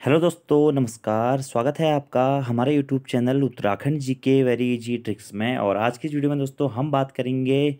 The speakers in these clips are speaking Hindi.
हेलो दोस्तों, नमस्कार। स्वागत है आपका हमारे यूट्यूब चैनल उत्तराखंड जी के वेरी इजी ट्रिक्स में। और आज की इस वीडियो में दोस्तों हम बात करेंगे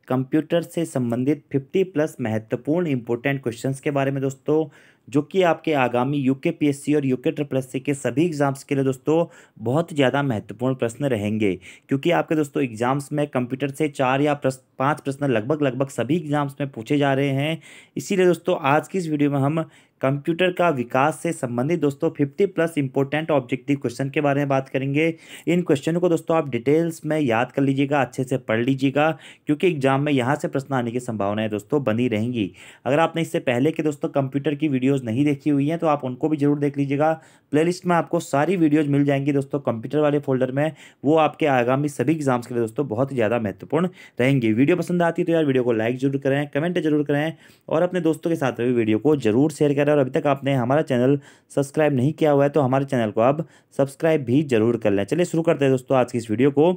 कंप्यूटर से संबंधित 50 प्लस महत्वपूर्ण इंपॉर्टेंट क्वेश्चंस के बारे में दोस्तों, जो कि आपके आगामी यूके पीएससी और यूके ट्रिपल एससी के सभी एग्जाम्स के लिए दोस्तों बहुत ज़्यादा महत्वपूर्ण प्रश्न रहेंगे। क्योंकि आपके दोस्तों एग्जाम्स में कंप्यूटर से 4 या 5 प्रश्न लगभग लगभग सभी एग्जाम्स में पूछे जा रहे हैं। इसीलिए दोस्तों आज की इस वीडियो में हम कंप्यूटर का विकास से संबंधित दोस्तों 50 प्लस इंपॉर्टेंट ऑब्जेक्टिव क्वेश्चन के बारे में बात करेंगे। इन क्वेश्चनों को दोस्तों आप डिटेल्स में याद कर लीजिएगा, अच्छे से पढ़ लीजिएगा, क्योंकि एग्जाम में यहाँ से प्रश्न आने की संभावनाएं दोस्तों बनी रहेंगी। अगर आपने इससे पहले के दोस्तों कंप्यूटर की वीडियोज़ नहीं देखी हुई हैं तो आप उनको भी जरूर देख लीजिएगा। प्लेलिस्ट में आपको सारी वीडियोज़ मिल जाएंगी दोस्तों कंप्यूटर वाले फोल्डर में। वो आपके आगामी सभी एग्जाम्स के लिए दोस्तों बहुत ही ज़्यादा महत्वपूर्ण रहेंगी। वीडियो पसंद आती है तो यार वीडियो को लाइक जरूर करें, कमेंट जरूर करें और अपने दोस्तों के साथ भी वीडियो को जरूर शेयर करें। और अभी तक आपने हमारा चैनल सब्सक्राइब नहीं किया हुआ है तो हमारे चैनल को आप सब्सक्राइब भी जरूर कर लें। चलिए शुरू करते हैं दोस्तों आज की इस वीडियो को।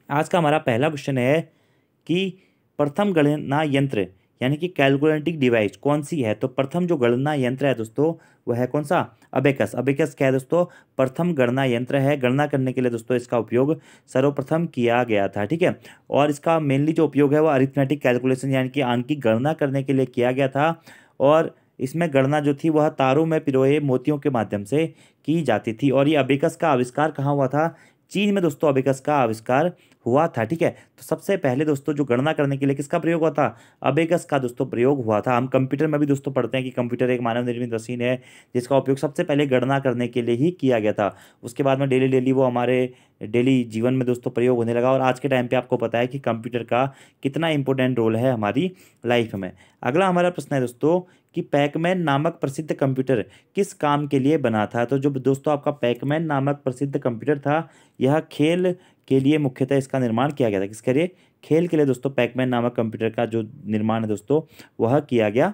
आज का हमारा पहला क्वेश्चन है कि प्रथम गणना यंत्र यानी कि कैलकुलेटिंग डिवाइस कौन सी है। तो प्रथम जो गणना यंत्र है दोस्तों वह है कौन सा? अबेकस। अबेकस क्या है दोस्तों? प्रथम गणना यंत्र है। गणना करने के लिए दोस्तों इसका उपयोग सर्वप्रथम किया गया था, ठीक है। और इसका मेनली जो उपयोग है वह अरिथमेटिक कैलकुलेशन यानी कि अंक की गणना करने के लिए किया गया था। और इसमें गणना जो थी वह तारों में पिरोए मोतियों के माध्यम से की जाती थी। और ये अबेकस का आविष्कार कहाँ हुआ था? चीन में दोस्तों अबेकस का आविष्कार हुआ था, ठीक है। तो सबसे पहले दोस्तों जो गणना करने के लिए किसका प्रयोग हुआ था? अबेकस का दोस्तों प्रयोग हुआ था। हम कंप्यूटर में भी दोस्तों पढ़ते हैं कि कंप्यूटर एक मानव निर्मित मशीन है जिसका उपयोग सबसे पहले गणना करने के लिए ही किया गया था। उसके बाद में डेली डेली वो हमारे डेली जीवन में दोस्तों प्रयोग होने लगा। और आज के टाइम पे आपको पता है कि कंप्यूटर का कितना इंपॉर्टेंट रोल है हमारी लाइफ में। अगला हमारा प्रश्न है दोस्तों कि पैकमैन नामक प्रसिद्ध कंप्यूटर किस काम के लिए बना था। तो जो दोस्तों आपका पैकमैन नामक प्रसिद्ध कंप्यूटर था यह खेल के लिए मुख्यतः इसका निर्माण किया गया था। किसके लिए? खेल के लिए दोस्तों पैकमैन नामक कंप्यूटर का जो निर्माण है दोस्तों वह किया गया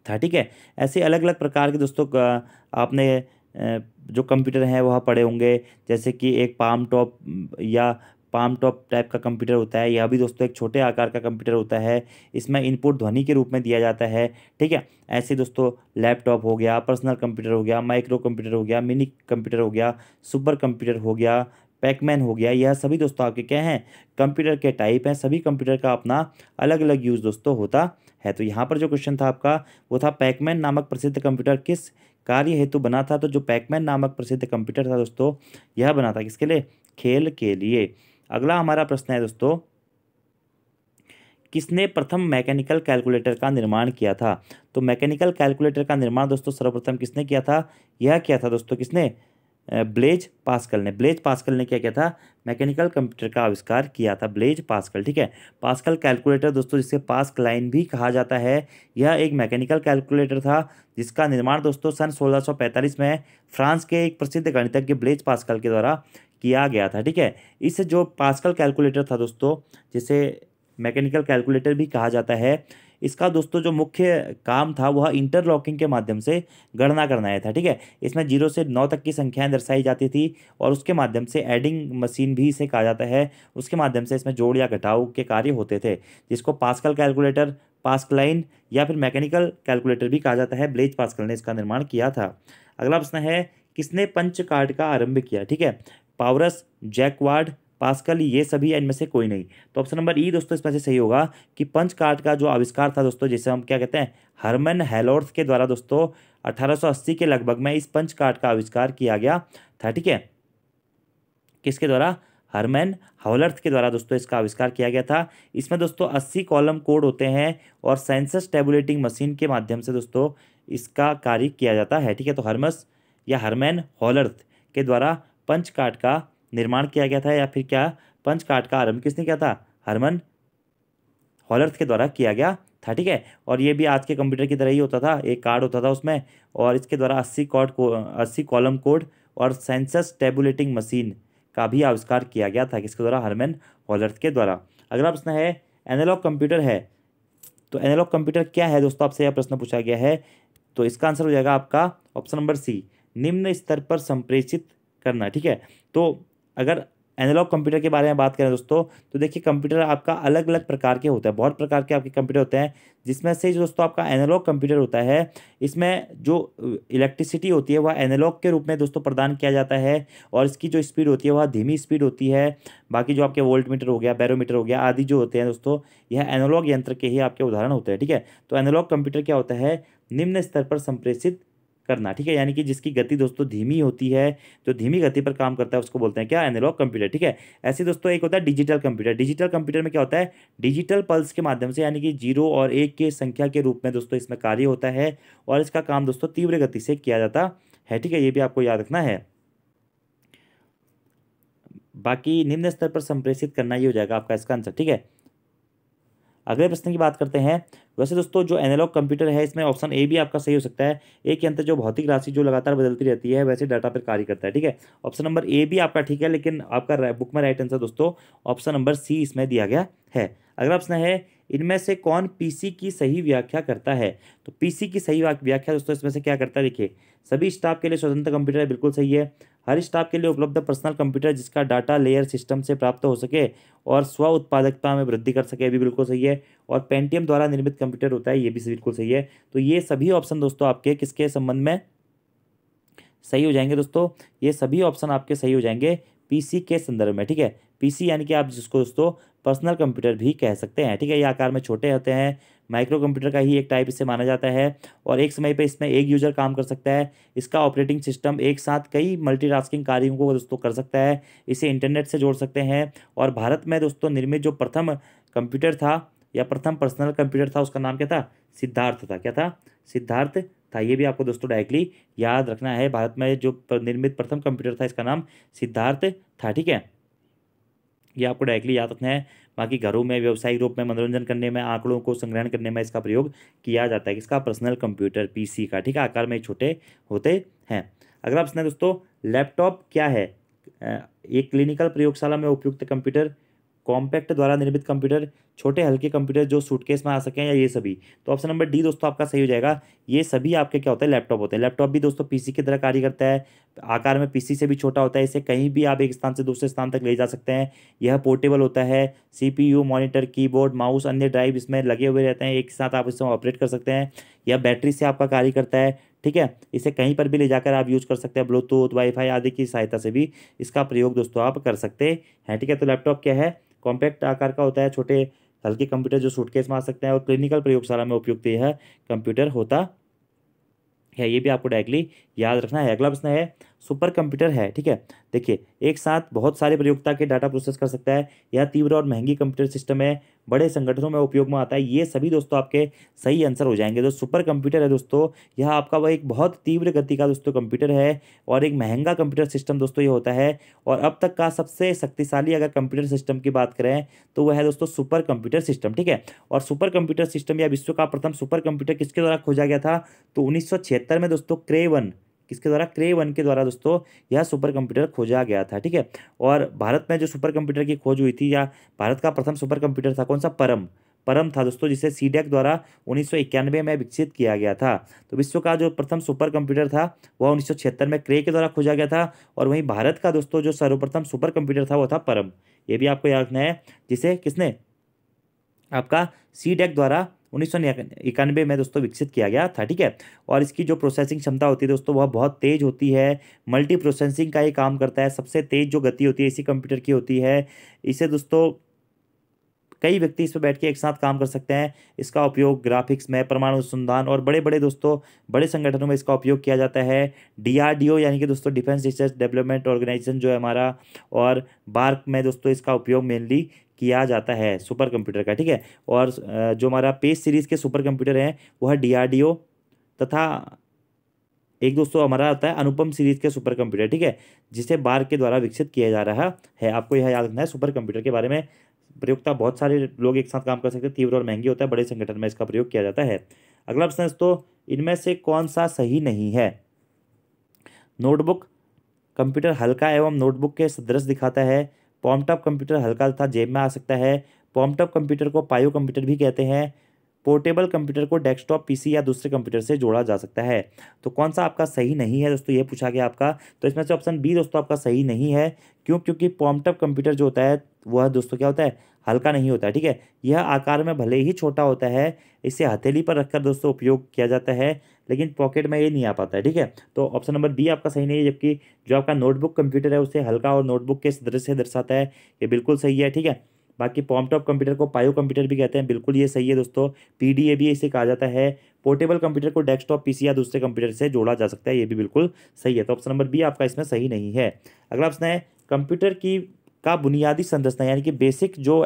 था, ठीक है। ऐसे अलग अलग प्रकार के दोस्तों आपने जो कंप्यूटर हैं वह पढ़े होंगे, जैसे कि एक पाम टॉप टाइप का कंप्यूटर होता है। यह भी दोस्तों एक छोटे आकार का कंप्यूटर होता है। इसमें इनपुट ध्वनि के रूप में दिया जाता है, ठीक है। ऐसे दोस्तों लैपटॉप हो गया, पर्सनल कंप्यूटर हो गया, माइक्रो कंप्यूटर हो गया, मिनी कंप्यूटर हो गया, सुपर कंप्यूटर हो गया, पैकमैन हो गया। यह सभी दोस्तों आपके क्या हैं? कंप्यूटर के टाइप हैं। सभी कंप्यूटर का अपना अलग अलग यूज़ दोस्तों होता है। तो यहाँ पर जो क्वेश्चन था आपका वो था पैकमैन नामक प्रसिद्ध कंप्यूटर किस कार्य हेतु बना था। तो जो पैकमैन नामक प्रसिद्ध कंप्यूटर था दोस्तों यह बना था किसके लिए? खेल के लिए। अगला हमारा प्रश्न है दोस्तों किसने प्रथम मैकेनिकल कैलकुलेटर का निर्माण किया था। तो मैकेनिकल कैलकुलेटर का निर्माण दोस्तों सर्वप्रथम किसने किया था? यह किया था दोस्तों किसने? ब्लेज पास्कल ने। ब्लेज पास्कल ने क्या किया था? मैकेनिकल कंप्यूटर का आविष्कार किया था, ब्लेज पास्कल, ठीक है। पास्कल कैलकुलेटर दोस्तों जिसे पास्क लाइन भी कहा जाता है, यह एक मैकेनिकल कैलकुलेटर था जिसका निर्माण दोस्तों सन 1645 में फ्रांस के एक प्रसिद्ध गणितज्ञ ब्लेज पास्कल के द्वारा किया गया था, ठीक है। इस जो पास्कल कैलकुलेटर था दोस्तों जिसे मैकेनिकल कैलकुलेटर भी कहा जाता है, इसका दोस्तों जो मुख्य काम था वह इंटरलॉकिंग के माध्यम से गणना करना है था, ठीक है। इसमें 0 से 9 तक की संख्याएं दर्शाई जाती थी और उसके माध्यम से एडिंग मशीन भी इसे कहा जाता है। उसके माध्यम से इसमें जोड़ या घटाव के कार्य होते थे, जिसको पास्कल कैलकुलेटर, पास्कलाइन या फिर मैकेनिकल कैलकुलेटर भी कहा जाता है। ब्लेज पास्कल ने इसका निर्माण किया था। अगला प्रश्न है किसने पंच कार्ड का आरंभ किया, ठीक है। पावरस, जैकवार्ड, पास्कल, ये सभी इनमें से कोई नहीं। तो ऑप्शन नंबर ई दोस्तों इसमें से सही होगा कि पंच कार्ड का जो आविष्कार था दोस्तों जिसे हम क्या कहते हैं? हरमन हेलोर्थ के द्वारा दोस्तों 1880 के लगभग में इस पंच कार्ड का आविष्कार किया गया था, ठीक है। किसके द्वारा? हरमन हॉलर्थ के द्वारा दोस्तों इसका आविष्कार किया गया था। इसमें दोस्तों 80 कॉलम कोड होते हैं और सेंसस टेबुलेटिंग मशीन के माध्यम से दोस्तों इसका कार्य किया जाता है, ठीक है। तो हरमस या हरमैन हॉलर्थ के द्वारा पंच कार्ड का निर्माण किया गया था, या फिर क्या पंच कार्ड का आरंभ किसने किया था? हरमन हॉलर्थ के द्वारा किया गया था, ठीक है। और ये भी आज के कंप्यूटर की तरह ही होता था, एक कार्ड होता था उसमें और इसके द्वारा 80 कॉलम कोड और सेंसस टेबुलेटिंग मशीन का भी आविष्कार किया गया था। किसके द्वारा? हरमन हॉलर्थ के द्वारा। अगला प्रश्न है एनालॉग कंप्यूटर है, तो एनालॉग कंप्यूटर क्या है दोस्तों? आपसे यह प्रश्न पूछा गया है। तो इसका आंसर हो जाएगा आपका ऑप्शन नंबर सी, निम्न स्तर पर संप्रेषित करना, ठीक है। तो अगर एनालॉग कंप्यूटर के बारे में बात करें दोस्तों, तो देखिए कंप्यूटर आपका अलग अलग प्रकार के होते हैं, बहुत प्रकार के आपके कंप्यूटर होते हैं, जिसमें से जो दोस्तों आपका एनालॉग कंप्यूटर होता है, इसमें जो इलेक्ट्रिसिटी होती है वह एनालॉग के रूप में दोस्तों प्रदान किया जाता है, और इसकी जो स्पीड होती है वह धीमी स्पीड होती है। बाकी जो आपके वोल्टमीटर हो गया, बैरोमीटर हो गया आदि जो होते हैं दोस्तों, यह एनालॉग यंत्र के ही आपके उदाहरण होते हैं। ठीक है, तो एनालॉग कंप्यूटर क्या होता है, निम्न स्तर पर संप्रेषित करना। ठीक है, यानी कि जिसकी गति दोस्तों धीमी होती है, जो धीमी गति पर काम करता है उसको बोलते हैं क्या, एनालॉग कंप्यूटर। ठीक है, ऐसे दोस्तों एक होता है डिजिटल कंप्यूटर। डिजिटल कंप्यूटर में क्या होता है, डिजिटल पल्स के माध्यम से, यानी कि 0 और 1 के संख्या के रूप में दोस्तों इसमें कार्य होता है, और इसका काम दोस्तों तीव्र गति से किया जाता है। ठीक है, ये भी आपको याद रखना है। बाकी निम्न स्तर पर संप्रेषित करना ये हो जाएगा आपका इसका आंसर। ठीक है, अगले प्रश्न की बात करते हैं। वैसे दोस्तों जो एनालॉग कंप्यूटर है, इसमें ऑप्शन ए भी आपका सही हो सकता है। एक यंत्र जो भौतिक राशि जो लगातार बदलती रहती है वैसे डाटा पर कार्य करता है। ठीक है, ऑप्शन नंबर ए भी आपका ठीक है, लेकिन आपका बुक में राइट आंसर दोस्तों ऑप्शन नंबर सी इसमें दिया गया है। अगला प्रश्न है, इनमें से कौन पीसी की सही व्याख्या करता है। तो पीसी की सही व्याख्या दोस्तों इसमें से क्या करता है, देखिए सभी स्टाफ के लिए स्वतंत्र कंप्यूटर है, बिल्कुल सही है। हर स्टाफ के लिए उपलब्ध पर्सनल कंप्यूटर जिसका डाटा लेयर सिस्टम से प्राप्त हो सके और स्व उत्पादकता में वृद्धि कर सके, भी बिल्कुल सही है। और पेंटियम द्वारा निर्मित कंप्यूटर होता है, ये भी बिल्कुल सही है। तो ये सभी ऑप्शन दोस्तों आपके किसके संबंध में सही हो जाएंगे दोस्तों, ये सभी ऑप्शन आपके सही हो जाएंगे पीसी के संदर्भ में। ठीक है, पीसी यानी कि आप जिसको दोस्तों पर्सनल कंप्यूटर भी कह सकते हैं। ठीक है, ये आकार में छोटे होते हैं, माइक्रो कंप्यूटर का ही एक टाइप इसे माना जाता है, और एक समय पे इसमें एक यूजर काम कर सकता है। इसका ऑपरेटिंग सिस्टम एक साथ कई मल्टीटास्किंग कार्यों को दोस्तों कर सकता है, इसे इंटरनेट से जोड़ सकते हैं। और भारत में दोस्तों निर्मित जो प्रथम कंप्यूटर था या प्रथम पर्सनल कंप्यूटर था, उसका नाम क्या था, सिद्धार्थ था। क्या था, सिद्धार्थ था। ये भी आपको दोस्तों डायरेक्टली याद रखना है। भारत में जो निर्मित प्रथम कंप्यूटर था इसका नाम सिद्धार्थ था। ठीक है, ये आपको डायरेक्टली याद रखना है। बाकी घरों में व्यावसायिक रूप में मनोरंजन करने में, आंकड़ों को संग्रहण करने में इसका प्रयोग किया जाता है। किसका, पर्सनल कंप्यूटर पीसी का। ठीक है, आकार में छोटे होते हैं। अगला प्रश्न है दोस्तों, लैपटॉप क्या है। एक क्लिनिकल प्रयोगशाला में उपयुक्त कंप्यूटर, कॉम्पैक्ट द्वारा निर्मित कंप्यूटर, छोटे हल्के कंप्यूटर जो सूटकेस में आ सकें, या ये सभी। तो ऑप्शन नंबर डी दोस्तों आपका सही हो जाएगा। ये सभी आपके क्या होते हैं, लैपटॉप होते हैं। लैपटॉप भी दोस्तों पीसी की तरह कार्य करता है, आकार में पीसी से भी छोटा होता है, इसे कहीं भी आप एक स्थान से दूसरे स्थान तक ले जा सकते हैं। यह पोर्टेबल होता है, सीपीयू, मॉनिटर, कीबोर्ड, माउस, अन्य ड्राइव इसमें लगे हुए रहते हैं, एक साथ आप इसमें ऑपरेट कर सकते हैं। यह बैटरी से आपका कार्य करता है। ठीक है, इसे कहीं पर भी ले जाकर आप यूज कर सकते हैं, ब्लूटूथ, वाईफाई आदि की सहायता से भी इसका प्रयोग दोस्तों आप कर सकते हैं। ठीक है, तो लैपटॉप क्या है, कॉम्पैक्ट आकार का होता है, छोटे हल्के कंप्यूटर जो सूटकेस में आ सकते हैं, और क्लिनिकल प्रयोगशाला में उपयुक्त यह कंप्यूटर होता है। ये भी आपको डायरेक्टली याद रखना है। अगला प्रश्न है, सुपर कंप्यूटर है। ठीक है, देखिए एक साथ बहुत सारे प्रयोक्ता के डाटा प्रोसेस कर सकता है, यह तीव्र और महंगी कंप्यूटर सिस्टम है, बड़े संगठनों में उपयोग में आता है। ये सभी दोस्तों आपके सही आंसर हो जाएंगे। जो सुपर कंप्यूटर है दोस्तों, यह आपका वह एक बहुत तीव्र गति का दोस्तों कंप्यूटर है, और एक महंगा कंप्यूटर सिस्टम दोस्तों ये होता है। और अब तक का सबसे शक्तिशाली अगर कंप्यूटर सिस्टम की बात करें तो वह है दोस्तों सुपर कंप्यूटर सिस्टम। ठीक है, और सुपर कंप्यूटर सिस्टम या विश्व का प्रथम सुपर कंप्यूटर किसके द्वारा खोजा गया था, तो 1976 में दोस्तों क्रे वन, किसके द्वारा, क्रे वन के द्वारा दोस्तों यह सुपर कंप्यूटर खोजा गया था। ठीक है, और भारत में जो सुपर कंप्यूटर की खोज हुई थी, या भारत का प्रथम सुपर कंप्यूटर था कौन सा, परम परम था दोस्तों, जिसे सीडेक द्वारा 1991 में विकसित किया गया था। तो विश्व का जो प्रथम सुपर कंप्यूटर था वह 1976 में क्रे के द्वारा खोजा गया था, और वहीं भारत का दोस्तों जो सर्वप्रथम सुपर कंप्यूटर था वो था परम। ये भी आपको याद रखना है, जिसे किसने, आपका सीडेक द्वारा 1991 में दोस्तों विकसित किया गया था। ठीक है, और इसकी जो प्रोसेसिंग क्षमता होती है दोस्तों वह बहुत तेज होती है, मल्टी प्रोसेसिंग का ये काम करता है। सबसे तेज जो गति होती है इसी कंप्यूटर की होती है। इसे दोस्तों कई व्यक्ति इस पर बैठ के एक साथ काम कर सकते हैं। इसका उपयोग ग्राफिक्स में, परमाणु अनुसंधान और बड़े बड़े दोस्तों बड़े संगठनों में इसका उपयोग किया जाता है। डीआरडीओ यानी कि दोस्तों डिफेंस रिसर्च डेवलपमेंट ऑर्गेनाइजेशन जो है हमारा, और बार्क में दोस्तों इसका उपयोग मेनली किया जाता है सुपर कंप्यूटर का। ठीक है, और जो हमारा पेज सीरीज़ के सुपर कंप्यूटर हैं वह डीआरडीओ, तथा एक दोस्तों हमारा आता है अनुपम सीरीज के सुपर कंप्यूटर। ठीक है, जिसे बार्क के द्वारा विकसित किया जा रहा है। आपको यह याद रखना है सुपर कंप्यूटर के बारे में। प्रयोगता बहुत सारे लोग एक साथ काम कर सकते हैं, तीव्र और महंगी होता है, बड़े संगठन में इसका प्रयोग किया जाता है। अगला प्रश्न दोस्तों, इनमें से कौन सा सही नहीं है। नोटबुक कंप्यूटर हल्का एवं नोटबुक के सदृश दिखाता है। पॉमटॉप कंप्यूटर हल्का तथा जेब में आ सकता है। पॉमटॉप कंप्यूटर को पायो कंप्यूटर भी कहते हैं। पोर्टेबल कंप्यूटर को डेस्कटॉप पीसी या दूसरे कंप्यूटर से जोड़ा जा सकता है। तो कौन सा आपका सही नहीं है दोस्तों, ये पूछा गया आपका। तो इसमें से ऑप्शन बी दोस्तों आपका सही नहीं है। क्यों? क्योंकि पॉमटॉप कंप्यूटर जो होता है वह दोस्तों क्या होता है, हल्का नहीं होता है, ठीक है। यह आकार में भले ही छोटा होता है, इसे हथेली पर रखकर दोस्तों उपयोग किया जाता है, लेकिन पॉकेट में ये नहीं आ पाता है, ठीक है। तो ऑप्शन नंबर बी आपका सही नहीं है, जबकि जो आपका नोटबुक कंप्यूटर है उसे हल्का और नोटबुक के दृश्य से दर्शाता है, ये बिल्कुल सही है, ठीक है। बाकी पॉमटॉप कंप्यूटर को पायो कंप्यूटर भी कहते हैं, बिल्कुल ये सही है दोस्तों। पीडीए भी इसे कहा जाता है। पोर्टेबल कंप्यूटर को डेस्कटॉप पीसी या दूसरे कंप्यूटर से जोड़ा जा सकता है, ये भी बिल्कुल सही है। तो ऑप्शन नंबर बी आपका इसमें सही नहीं है। अगला ऑप्शन है कंप्यूटर की का बुनियादी संरचना यानी कि बेसिक जो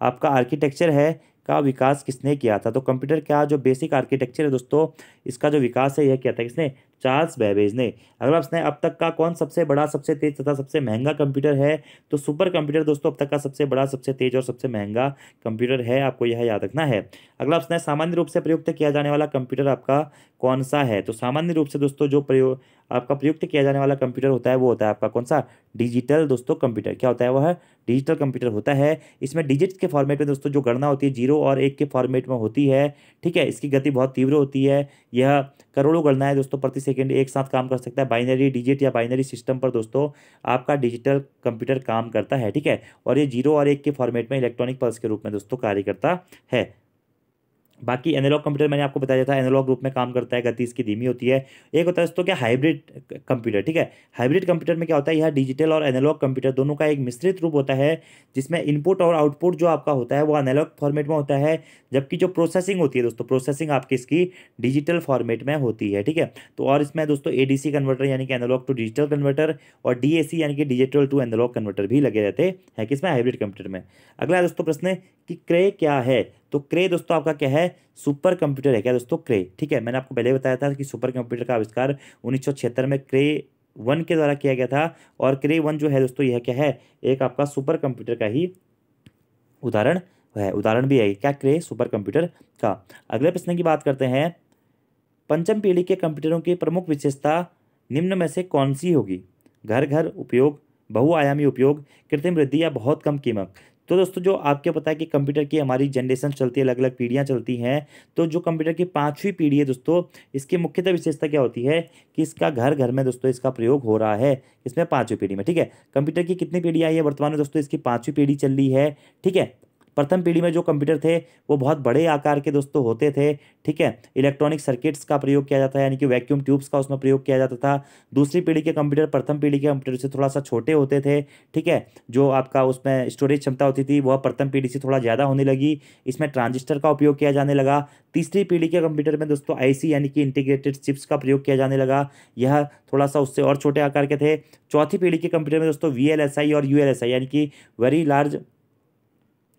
आपका आर्किटेक्चर है का विकास किसने किया था। तो कंप्यूटर का जो बेसिक आर्किटेक्चर है दोस्तों, इसका जो विकास है यह किया था किसने, चार्ल्स बेबेज ने। अगला प्रश्न है अब तक का कौन सबसे बड़ा, सबसे तेज तथा सबसे महंगा कंप्यूटर है। तो सुपर कंप्यूटर दोस्तों अब तक का सबसे बड़ा, सबसे तेज और सबसे महंगा कंप्यूटर है, आपको यह याद रखना है। अगला प्रश्न है सामान्य रूप से प्रयुक्त किया जाने वाला कंप्यूटर आपका कौन सा है। तो सामान्य रूप से दोस्तों जो प्रयोग आपका प्रयुक्त किया जाने वाला कंप्यूटर होता है वो होता है आपका कौन सा, डिजिटल दोस्तों कंप्यूटर। क्या होता है वह, डिजिटल कंप्यूटर होता है। इसमें डिजिट्स के फॉर्मेट में दोस्तों जो गणना होती है 0 और 1 के फॉर्मेट में होती है, ठीक है। इसकी गति बहुत तीव्र होती है, यह करोड़ों गणनाएं दोस्तों प्रति सेकंड एक साथ काम कर सकता है। बाइनरी डिजिट या बाइनरी सिस्टम पर दोस्तों आपका डिजिटल कंप्यूटर काम करता है, ठीक है। और ये 0 और 1 के फॉर्मेट में इलेक्ट्रॉनिक पल्स के रूप में दोस्तों कार्य करता है। बाकी एनालॉग कंप्यूटर मैंने आपको बताया था एनालॉग रूप में काम करता है, गति इसकी धीमी होती है। एक होता है दोस्तों क्या, हाइब्रिड कंप्यूटर, ठीक है। हाइब्रिड कंप्यूटर में क्या होता है, यह डिजिटल और एनालॉग कंप्यूटर दोनों का एक मिश्रित रूप होता है, जिसमें इनपुट और आउटपुट जो आपका होता है वो एनालॉग फॉर्मेट में होता है, जबकि जो प्रोसेसिंग होती है दोस्तों, प्रोसेसिंग आपकी इसकी डिजिटल फॉर्मेट में होती है, ठीक है। तो और इसमें दोस्तों एडीसी कन्वर्टर यानी कि एनालॉग टू डिजिटल कन्वर्टर और डीएसी यानी कि डिजिटल टू एनालॉग कन्वर्टर भी लगे रहते हैं किसमें, हाइब्रिड कंप्यूटर में। अगला दोस्तों प्रश्न है कि क्रे क्या है। तो क्रे दोस्तों आपका क्या है, सुपर कंप्यूटर है क्या दोस्तों, क्रे, ठीक है। मैंने आपको पहले बताया था कि सुपर कंप्यूटर का आविष्कार 1976 में क्रे 1 के द्वारा किया गया था। और क्रे 1 जो है दोस्तों यह क्या है, एक आपका सुपर कंप्यूटर का ही उदाहरण है, उदाहरण भी है क्या, क्रे सुपर कंप्यूटर का। अगले प्रश्न की बात करते हैं, पंचम पीढ़ी के कंप्यूटरों की प्रमुख विशेषता निम्न में से कौन सी होगी। घर घर उपयोग, बहुआयामी उपयोग, कृत्रिम वृद्धि या बहुत कम कीमत। तो दोस्तों जो आपको पता है कि कंप्यूटर की हमारी जनरेशन चलती है, अलग अलग पीढ़ियां चलती हैं। तो जो कंप्यूटर की 5वीं पीढ़ी है दोस्तों, इसकी मुख्यतः विशेषता क्या होती है कि इसका घर घर में दोस्तों इसका प्रयोग हो रहा है, इसमें 5वीं पीढ़ी में, ठीक है। कंप्यूटर की कितनी पीढ़ी आई है वर्तमान में दोस्तों, इसकी 5वीं पीढ़ी चल रही है, ठीक है। प्रथम पीढ़ी में जो कंप्यूटर थे वो बहुत बड़े आकार के दोस्तों होते थे, ठीक है। इलेक्ट्रॉनिक सर्किट्स का प्रयोग किया जाता है यानी कि वैक्यूम ट्यूब्स का उसमें प्रयोग किया जाता था। दूसरी पीढ़ी के कंप्यूटर प्रथम पीढ़ी के कंप्यूटर से थोड़ा सा छोटे होते थे, ठीक है। जो आपका उसमें स्टोरेज क्षमता होती थी वह प्रथम पीढ़ी से थोड़ा ज़्यादा होने लगी, इसमें ट्रांजिस्टर का उपयोग किया जाने लगा। तीसरी पीढ़ी के कंप्यूटर में दोस्तों आईसी यानी कि इंटीग्रेटेड चिप्स का प्रयोग किया जाने लगा, यह थोड़ा सा उससे और छोटे आकार के थे। चौथी पीढ़ी के कंप्यूटर में दोस्तों वीएलएसआई और यूएलएसआई यानी कि वेरी लार्ज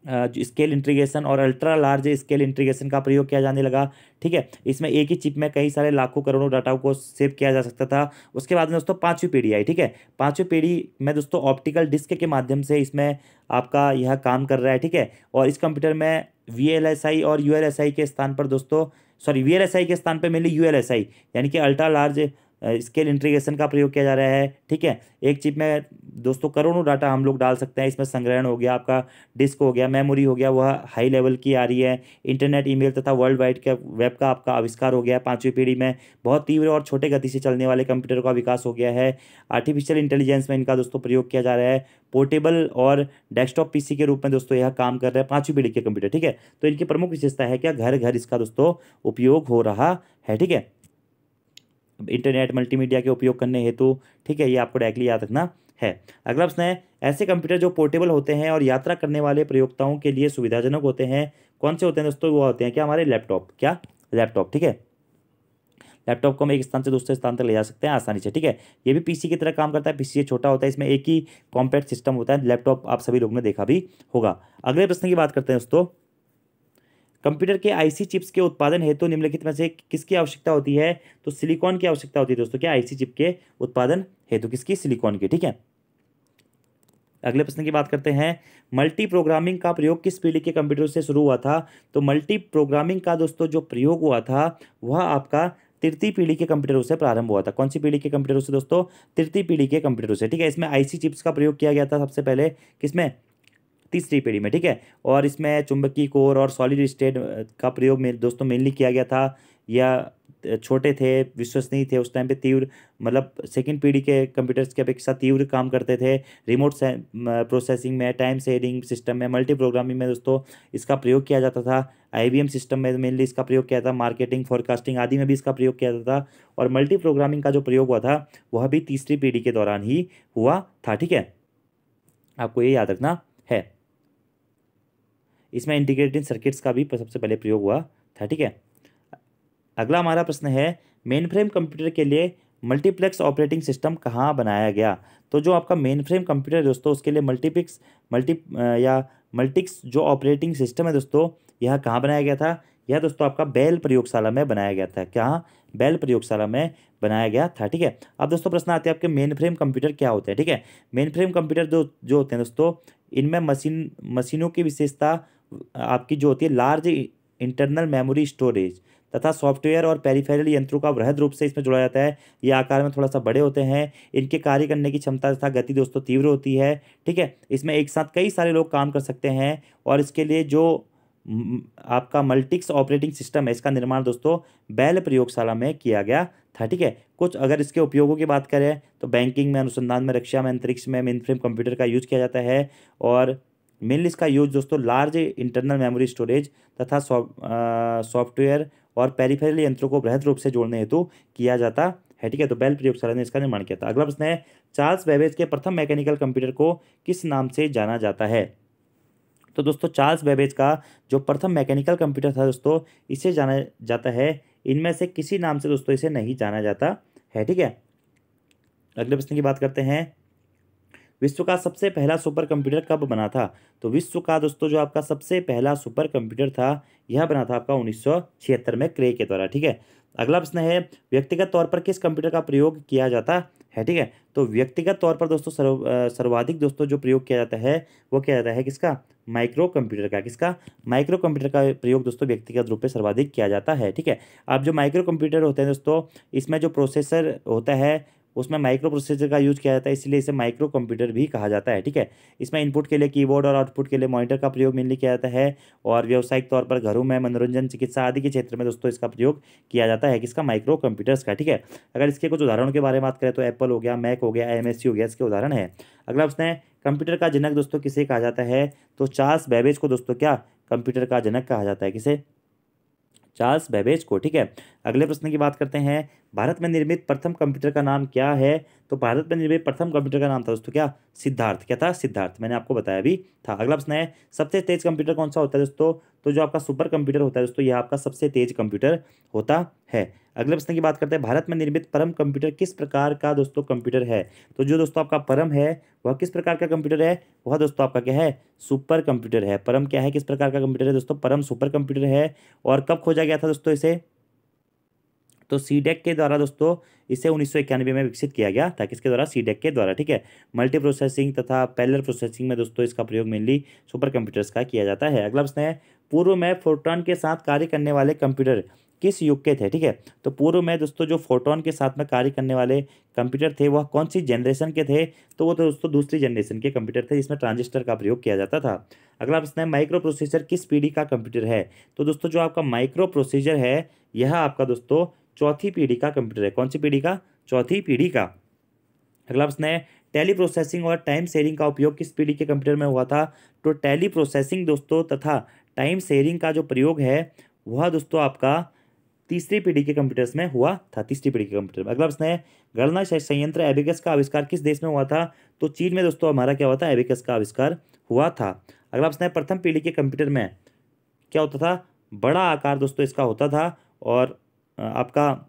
स्केल इंटीग्रेशन और अल्ट्रा लार्ज स्केल इंटीग्रेशन का प्रयोग किया जाने लगा, ठीक है। इसमें एक ही चिप में कई सारे लाखों करोड़ों डाटा को सेव किया जा सकता था। उसके बाद में दोस्तों 5वीं पीढ़ी आई, ठीक है। 5वीं पीढ़ी में दोस्तों ऑप्टिकल डिस्क के माध्यम से इसमें आपका यह काम कर रहा है, ठीक है। और इस कंप्यूटर में वीएलएसआई और यूएलएसआई के स्थान पर दोस्तों, सॉरी वीएलएसआई के स्थान पर मेनली यूएलएसआई यानी कि अल्ट्रा लार्ज स्केल इंटीग्रेशन का प्रयोग किया जा रहा है, ठीक है। एक चिप में दोस्तों करोड़ों डाटा हम लोग डाल सकते हैं, इसमें संग्रहण हो गया, आपका डिस्क हो गया, मेमोरी हो गया, वह हाई लेवल की आ रही है। इंटरनेट, ईमेल तथा वर्ल्ड वाइड के वेब का आपका आविष्कार हो गया। 5वीं पीढ़ी में बहुत तीव्र और छोटे गति से चलने वाले कंप्यूटर का विकास हो गया है। आर्टिफिशियल इंटेलिजेंस में इनका दोस्तों प्रयोग किया जा रहा है। पोर्टेबल और डेस्कटॉप पीसी के रूप में दोस्तों यह काम कर रहे हैं 5वीं पीढ़ी के कंप्यूटर, ठीक है। तो इनकी प्रमुख विशेषता है क्या, घर घर इसका दोस्तों उपयोग हो रहा है, ठीक है। इंटरनेट मल्टीमीडिया के उपयोग करने हेतु, ठीक है, ये आपको डायरेक्टली याद रखना है। अगला प्रश्न है ऐसे कंप्यूटर जो पोर्टेबल होते हैं और यात्रा करने वाले प्रयोक्ताओं के लिए सुविधाजनक होते हैं, कौन से होते हैं दोस्तों, वो होते हैं क्या, हमारे लैपटॉप, क्या, लैपटॉप, ठीक है। लैपटॉप को हम एक स्थान से दूसरे स्थान तक ले जा सकते हैं आसानी से, ठीक है। ये भी पीसी की तरह काम करता है, पीसी से छोटा होता है, इसमें एक ही कॉम्पैक्ट सिस्टम होता है। लैपटॉप आप सभी लोगों ने देखा भी होगा। अगले प्रश्न की बात करते हैं दोस्तों, कंप्यूटर के आईसी चिप्स के उत्पादन हेतु निम्नलिखित में से किसकी आवश्यकता होती है। तो सिलिकॉन की आवश्यकता होती है दोस्तों, क्या, आईसी चिप के उत्पादन हेतु किसकी, सिलिकॉन की, ठीक है। अगले प्रश्न की बात करते हैं, मल्टी प्रोग्रामिंग का प्रयोग किस पीढ़ी के कंप्यूटर से शुरू हुआ था। तो मल्टी प्रोग्रामिंग का दोस्तों जो प्रयोग हुआ था वह आपका तृतीय पीढ़ी के कंप्यूटरों से प्रारंभ हुआ था। कौन सी पीढ़ी के कंप्यूटरों से दोस्तों, तृतीय पीढ़ी के कंप्यूटरों से, ठीक है। इसमें आईसी चिप्स का प्रयोग किया गया था सबसे पहले, किसमें, तीसरी पीढ़ी में, ठीक है। और इसमें चुंबकीय कोर और सॉलिड स्टेट का प्रयोग में दोस्तों मेनली किया गया था। या छोटे थे, विश्वसनीय थे उस टाइम पे, तीव्र मतलब सेकंड पीढ़ी के कंप्यूटर्स की अपेक्षा तीव्र काम करते थे। रिमोट प्रोसेसिंग में, टाइम शेयरिंग सिस्टम में, मल्टी प्रोग्रामिंग में दोस्तों इसका प्रयोग किया जाता था। IBM सिस्टम में मेनली इसका प्रयोग किया था। मार्केटिंग, फोरकास्टिंग आदि में भी इसका प्रयोग किया जाता था। और मल्टी प्रोग्रामिंग का जो प्रयोग हुआ था वह भी तीसरी पीढ़ी के दौरान ही हुआ था, ठीक है। आपको ये याद रखना है। इसमें इंटीग्रेटेड सर्किट्स का भी सबसे पहले प्रयोग हुआ था, ठीक है। अगला हमारा प्रश्न है, मेन फ्रेम कंप्यूटर के लिए मल्टीप्लेक्स ऑपरेटिंग सिस्टम कहाँ बनाया गया। तो जो आपका मेन फ्रेम कंप्यूटर है दोस्तों, उसके लिए मल्टीक्स जो ऑपरेटिंग सिस्टम है दोस्तों, यह कहाँ बनाया गया था। यह दोस्तों आपका बेल प्रयोगशाला में बनाया गया था। कहाँ? बेल प्रयोगशाला में बनाया गया था, ठीक है। अब दोस्तों प्रश्न आते हैं आपके, मेन फ्रेम कंप्यूटर क्या होते हैं, ठीक है। मेन फ्रेम कंप्यूटर जो होते हैं दोस्तों, इनमें मशीनों की विशेषता आपकी जो होती है, लार्ज इंटरनल मेमोरी स्टोरेज तथा सॉफ्टवेयर और पेरिफेरल यंत्रों का वृहद रूप से इसमें जोड़ा जाता है। ये आकार में थोड़ा सा बड़े होते हैं। इनके कार्य करने की क्षमता तथा गति दोस्तों तीव्र होती है, ठीक है। इसमें एक साथ कई सारे लोग काम कर सकते हैं। और इसके लिए जो आपका मल्टीक्स ऑपरेटिंग सिस्टम है, इसका निर्माण दोस्तों बेल प्रयोगशाला में किया गया था, ठीक है। कुछ अगर इसके उपयोगों की बात करें तो बैंकिंग में, अनुसंधान में, रक्षा में, अंतरिक्ष में मेन फ्रेम कंप्यूटर का यूज किया जाता है। और मेनली इसका यूज दोस्तों लार्ज इंटरनल मेमोरी स्टोरेज तथा सॉफ्टवेयर और पेरिफेरल यंत्रों को वृहद रूप से जोड़ने हेतु किया जाता है, ठीक है। तो बेल प्रयोगशाला ने इसका निर्माण किया था। अगला प्रश्न है, चार्ल्स बेबेज के प्रथम मैकेनिकल कंप्यूटर को किस नाम से जाना जाता है। तो दोस्तों चार्ल्स बेबेज का जो प्रथम मैकेनिकल कंप्यूटर था दोस्तों, इसे जाना जाता है, इनमें से किसी नाम से दोस्तों इसे नहीं जाना जाता है, ठीक है। अगले प्रश्न की बात करते हैं, विश्व का सबसे पहला सुपर कंप्यूटर कब बना था। तो विश्व का दोस्तों जो आपका सबसे पहला सुपर कंप्यूटर था, यह बना था आपका 1976 में क्रे के द्वारा, ठीक है। अगला प्रश्न है, व्यक्तिगत तौर पर किस कंप्यूटर का प्रयोग किया जाता है, ठीक है। तो व्यक्तिगत तौर पर दोस्तों सर्वाधिक दोस्तों जो प्रयोग किया जाता है वो किया जाता है किसका, माइक्रो कंप्यूटर का। किसका? माइक्रो कंप्यूटर का प्रयोग दोस्तों व्यक्तिगत रूप से सर्वाधिक किया जाता है, ठीक है। अब जो माइक्रो कंप्यूटर होते हैं दोस्तों, इसमें जो प्रोसेसर होता है उसमें माइक्रो प्रोसेसर का यूज किया जाता है, इसलिए इसे माइक्रो कंप्यूटर भी कहा जाता है, ठीक है। इसमें इनपुट के लिए कीबोर्ड और आउटपुट के लिए मॉनिटर का प्रयोग मेनली किया जाता है। और व्यावसायिक तौर पर घरों में, मनोरंजन, चिकित्सा आदि के क्षेत्र में दोस्तों इसका प्रयोग किया जाता है। किसका? माइक्रो कंप्यूटर्स का, ठीक है। अगर इसके कुछ उदाहरणों के बारे में बात करें तो एप्पल हो गया, मैक हो गया, MSC हो गया, इसके उदाहरण है। अगला प्रश्न है, कंप्यूटर का जनक दोस्तों किसे कहा जाता है। तो चार्ल्स बेबेज को दोस्तों क्या कंप्यूटर का जनक कहा जाता है। किसे? चार्ल्स बेबेज को, ठीक है। अगले प्रश्न की बात करते हैं, भारत में निर्मित प्रथम कंप्यूटर का नाम क्या है। तो भारत में निर्मित प्रथम कंप्यूटर का नाम था दोस्तों क्या, सिद्धार्थ। क्या था? सिद्धार्थ। मैंने आपको बताया भी था। अगला प्रश्न है, सबसे तेज कंप्यूटर कौन सा होता है दोस्तों। तो जो आपका सुपर कंप्यूटर होता है दोस्तों, यह आपका सबसे तेज कंप्यूटर होता है। अगले प्रश्न की बात करते हैं, भारत में निर्मित परम कंप्यूटर किस प्रकार का दोस्तों कंप्यूटर है। तो जो दोस्तों आपका परम है वह किस प्रकार का कंप्यूटर है, वह दोस्तों आपका क्या है, सुपर कंप्यूटर है। परम क्या है, किस प्रकार का कंप्यूटर है दोस्तों, परम सुपर कंप्यूटर है। और कब खोजा गया था दोस्तों इसे, तो सीडेक के द्वारा दोस्तों इसे 1991 में विकसित किया गया था। किसके द्वारा? सीडेक के द्वारा, ठीक है। मल्टी प्रोसेसिंग तथा पैरेलल प्रोसेसिंग में दोस्तों इसका प्रयोग मेनली सुपर कंप्यूटर्स का किया जाता है। अगला प्रश्न है, पूर्व में फोटॉन के साथ कार्य करने वाले कंप्यूटर किस युग के थे, ठीक है। तो पूर्व में दोस्तों जो फोटॉन के साथ में कार्य करने वाले कंप्यूटर थे वह कौन सी जनरेशन के थे। तो वो तो दोस्तों दूसरी जनरेशन के कंप्यूटर थे, जिसमें ट्रांजिस्टर का प्रयोग किया जाता था। अगला प्रश्न है, माइक्रो प्रोसेसर किस पीढ़ी का कंप्यूटर है। तो दोस्तों जो आपका माइक्रो प्रोसेसर है यह आपका दोस्तों चौथी पीढ़ी का कंप्यूटर है। कौन सी पीढ़ी का? चौथी पीढ़ी का। अगला प्रश्न है, टेली प्रोसेसिंग और टाइम शेयरिंग का उपयोग किस पीढ़ी के कंप्यूटर में हुआ था। तो टेली प्रोसेसिंग दोस्तों तथा टाइम शेयरिंग का जो प्रयोग है वह दोस्तों आपका तीसरी पीढ़ी के कंप्यूटर्स में हुआ था। तीसरी पीढ़ी के कंप्यूटर में। अगला प्रश्न है, गणना संयंत्र एबेकस का आविष्कार किस देश में हुआ था। तो चीन में दोस्तों हमारा क्या हुआ था, एबेकस का आविष्कार हुआ था। अगला प्रश्न है, प्रथम पीढ़ी के कंप्यूटर में क्या होता था, बड़ा आकार दोस्तों इसका होता था। और आपका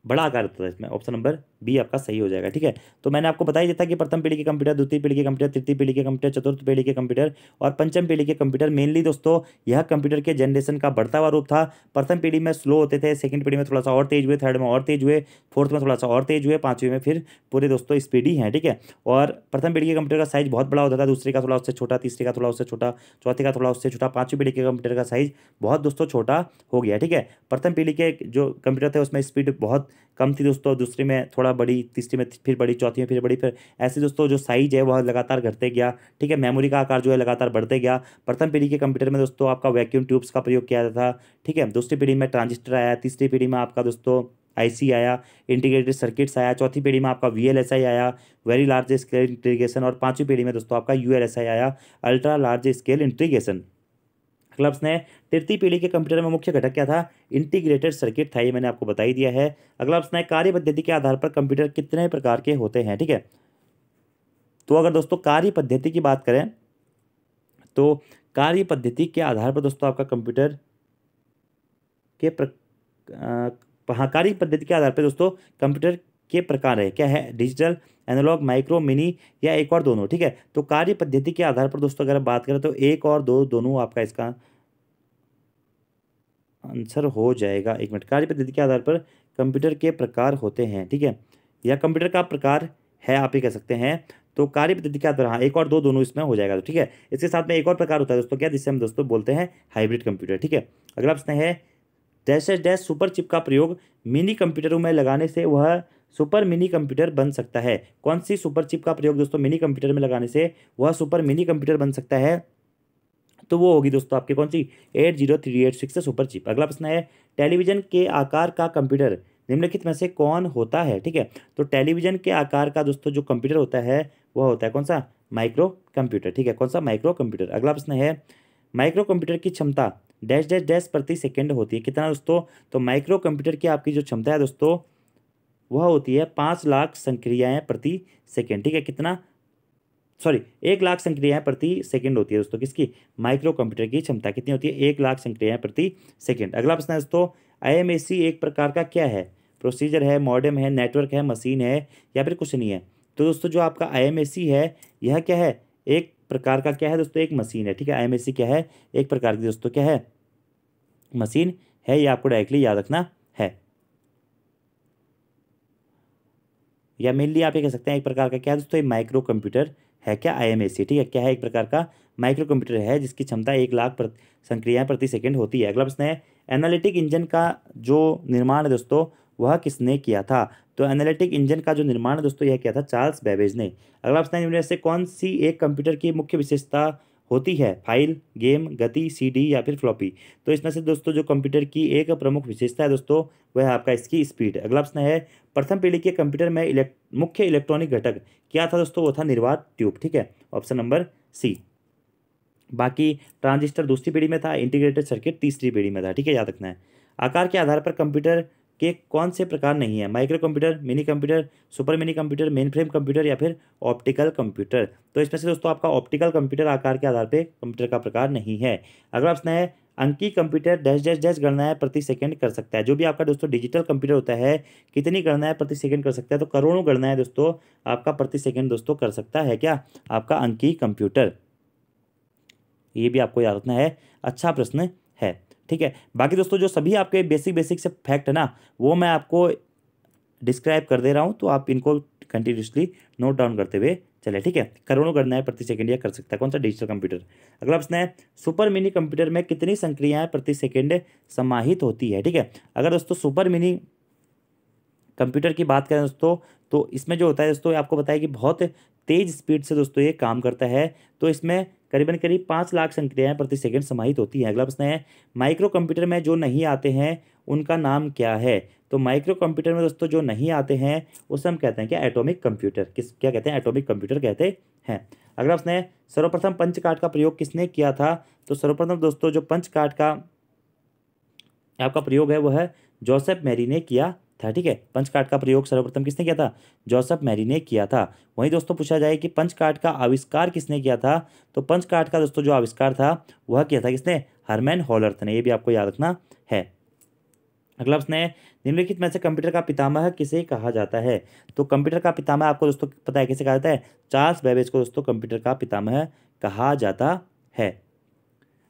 बड़ा आकार होता है इसमें। ऑप्शन नंबर बी आपका सही हो जाएगा, ठीक है। तो मैंने आपको बता ही दिया था कि प्रथम पीढ़ी के कंप्यूटर, द्वितीय पीढ़ी के कंप्यूटर, तृतीय पीढ़ी के कंप्यूटर, चतुर्थ पीढ़ी के कंप्यूटर और पंचम पीढ़ी के कंप्यूटर मेनली दोस्तों यह कंप्यूटर के जनरेशन का बढ़ता हुआ रूप था। प्रथम पीढ़ी में स्लो होते थे, सेकंड पीढ़ी में थोड़ा सा और तेज हुए, थर्ड में और तेज हुए, फोर्थ में थोड़ा सा और तेज हुए, पांचवें में फिर पूरे दोस्तों स्पीडी हैं, ठीक है। और प्रथम पीढ़ी के कंप्यूटर का साइज बहुत बड़ा होता था, दूसरे का थोड़ा उससे छोटा, तीसरे का थोड़ा उससे छोटा, चौथे का थोड़ा उससे छोटा, पांचवीं पीढ़ी के कंप्यूटर का साइज बहुत दोस्तों छोटा हो गया, ठीक है। प्रथम पीढ़ी के जो कंप्यूटर थे उसमें स्पीड बहुत कम थी दोस्तों, दूसरी में थोड़ा बड़ी, तीसरी में फिर बड़ी, चौथी में फिर बड़ी, फिर ऐसे दोस्तों जो साइज है वह लगातार घटते गया। ठीक है, मेमोरी का आकार जो है लगातार बढ़ते गया। प्रथम पीढ़ी के कंप्यूटर में दोस्तों आपका वैक्यूम ट्यूब्स का प्रयोग किया जाता था। ठीक है, दूसरी पीढ़ी में ट्रांजिस्टर आया, तीसरी पीढ़ी में आपका दोस्तों आईसी आया, इंटीग्रेटेड सर्किट्स आया, चौथी पीढ़ी में आपका वीएलएसआई आया, वेरी लार्ज स्केल इंटीग्रेशन, और पांचवी पीढ़ी में दोस्तों आपका यूएलएसआई आया, अल्ट्रा लार्ज स्केल इंटीग्रेशन। अगला प्रश्न है, तृतीय पीढ़ी के कंप्यूटर में मुख्य घटक क्या था? इंटीग्रेटेड सर्किट था, ये मैंने आपको बता ही दिया है। अगला प्रश्न है, कार्य पद्धति के आधार पर कंप्यूटर कितने प्रकार के होते हैं? ठीक है, तो अगर दोस्तों कार्य पद्धति की बात करें तो कार्य पद्धति के आधार पर दोस्तों आपका कंप्यूटर के हाँ, कार्य पद्धति के आधार पर दोस्तों कंप्यूटर के प्रकार है, क्या है? डिजिटल, एनालॉग, माइक्रो, मिनी, या एक और दोनों। ठीक है, तो कार्य पद्धति के आधार पर दोस्तों अगर बात करें तो एक और दो, दोनों आपका इसका आंसर हो जाएगा। एक मिनट, कार्य पद्धति के आधार पर कंप्यूटर के प्रकार होते हैं। ठीक है, या कंप्यूटर का प्रकार है, आप ये कह सकते हैं। तो कार्य पद्धति के आधार, हाँ, एक और दो, दोनों इसमें हो जाएगा। तो ठीक है, इसके साथ में एक और प्रकार होता है दोस्तों, क्या, जिससे हम दोस्तों बोलते हैं हाइब्रिड कंप्यूटर। ठीक है, अगला प्रश्न है, डैश डैश सुपर चिप का प्रयोग मिनी कंप्यूटरों में लगाने से वह सुपर मिनी कंप्यूटर बन सकता है। कौन सी सुपर चिप का प्रयोग दोस्तों मिनी कंप्यूटर में लगाने से वह सुपर मिनी कंप्यूटर बन सकता है? तो वो होगी दोस्तों आपके कौन सी? 80386 सुपर चिप। अगला प्रश्न है, टेलीविजन के आकार का कंप्यूटर निम्नलिखित में से कौन होता है? ठीक है, तो टेलीविजन के आकार का दोस्तों जो कंप्यूटर होता है वह होता है कौन सा? Micro computer. ठीक है, कौन सा? Micro computer. अगला प्रश्न है, माइक्रो कंप्यूटर की क्षमता डैश डैश डैश प्रति सेकंड होती है, कितना दोस्तों? तो माइक्रो कंप्यूटर की आपकी जो क्षमता है दोस्तों वह होती है 5 लाख संक्रियाएं प्रति सेकंड। ठीक है, कितना? सॉरी, 1 लाख संक्रियाएं प्रति सेकंड होती है दोस्तों किसकी? माइक्रो कंप्यूटर की क्षमता कितनी होती है? 1 लाख संक्रियाएं प्रति सेकंड। अगला प्रश्न है दोस्तों, आईएमएसी एक प्रकार का क्या है? प्रोसीजर है, मॉडेम है, नेटवर्क है, मशीन है, या फिर कुछ नहीं है? तो दोस्तों जो आपका आईएमएसी है यह क्या है? एक प्रकार का क्या है दोस्तों? एक मशीन है। ठीक है, आईएमएसी क्या है? एक प्रकार की दोस्तों क्या है? मशीन है। ये आपको डायरेक्टली याद रखना है, या मेनली आप ये कह सकते हैं एक प्रकार का क्या है दोस्तों? माइक्रो कंप्यूटर है, क्या? आईएमएसी। ठीक है, क्या है? एक प्रकार का माइक्रो कंप्यूटर है जिसकी क्षमता 1 लाख संक्रियाएं प्रति सेकंड होती है। अगला प्रश्न है, एनालिटिक इंजन का जो निर्माण है दोस्तों वह किसने किया था? तो एनालिटिक इंजन का जो निर्माण है दोस्तों यह किया था चार्ल्स बेबेज ने। अगला प्रश्न है, इनमें से कौन सी एक कंप्यूटर की मुख्य विशेषता होती है? फाइल, गेम, गति, सीडी, या फिर फ्लॉपी? तो इसमें से दोस्तों जो कंप्यूटर की एक प्रमुख विशेषता है दोस्तों वह है आपका इसकी स्पीड। अगला प्रश्न है, प्रथम पीढ़ी के कंप्यूटर में मुख्य इलेक्ट्रॉनिक घटक क्या था दोस्तों? वो था निर्वात ट्यूब। ठीक है, ऑप्शन नंबर सी। बाकी ट्रांजिस्टर दूसरी पीढ़ी में था, इंटीग्रेटेड सर्किट तीसरी पीढ़ी में था। ठीक है, याद रखना है। आकार के आधार पर कंप्यूटर के कौन से प्रकार नहीं है? Micro computer, mini computer, super mini computer, main frame computer, या फिर ऑप्टिकल कंप्यूटर? तो इसमें से दोस्तों आपका ऑप्टिकल कंप्यूटर आकार के आधार पर कंप्यूटर का प्रकार नहीं है। अगला प्रश्न है, अंकीय कंप्यूटर डैश डैश डैश गणनाएं प्रति सेकंड कर सकता है। जो भी आपका दोस्तों डिजिटल कंप्यूटर होता है कितनी गणनाएं प्रति सेकंड कर सकता है? तो करोड़ों गणनाएं दोस्तों आपका प्रति सेकंड दोस्तों कर सकता है, क्या? आपका अंकीय कंप्यूटर। ये भी आपको याद रखना है, अच्छा प्रश्न है। ठीक है, बाकी दोस्तों जो सभी आपके बेसिक बेसिक से फैक्ट है ना वो मैं आपको डिस्क्राइब कर दे रहा हूँ, तो आप इनको कंटिन्यूसली नोट डाउन करते हुए चले। ठीक है, करोड़ों गणनाएं प्रति सेकंड यह कर सकता है कौन सा? Digital computer. अगला प्रश्न है, सुपर मिनी कंप्यूटर में कितनी संक्रियाएं प्रति सेकंड समाहित होती है? ठीक है, अगर दोस्तों सुपर मिनी कंप्यूटर की बात करें दोस्तों तो इसमें जो होता है दोस्तों आपको बताया कि बहुत तेज स्पीड से दोस्तों ये काम करता है। तो इसमें करीबन करीब 5 लाख संक्रियाएं प्रति सेकंड समाहित होती हैं। अगला प्रश्न है, माइक्रो कंप्यूटर में जो नहीं आते हैं उनका नाम क्या है? तो माइक्रो कंप्यूटर में दोस्तों जो नहीं आते हैं उसे हम कहते हैं क्या? Atomic computer. क्या कहते हैं? एटॉमिक कंप्यूटर कहते हैं। अगला प्रश्न है, सर्वप्रथम पंच कार्ड का प्रयोग किसने किया था? तो सर्वप्रथम दोस्तों जो पंच कार्ड का आपका प्रयोग है वह जोसेफ मैरी ने किया था। ठीक है, पंच कार्ड का प्रयोग सर्वप्रथम किसने किया था? जोसेफ मैरी ने किया था। वहीं दोस्तों पूछा जाए कि पंच कार्ड का आविष्कार किसने किया था? तो पंच कार्ड का दोस्तों जो आविष्कार था वह किया था किसने? हरमैन होलर्थ ने। ये भी आपको याद रखना है। अगला प्रश्न है, निम्नलिखित में से कंप्यूटर का पितामह किसे कहा जाता है? तो कंप्यूटर का पितामह आपको दोस्तों पता है किसे कहा जाता है? चार्ल्स बेबेज को दोस्तों कंप्यूटर का पितामह कहा जाता है।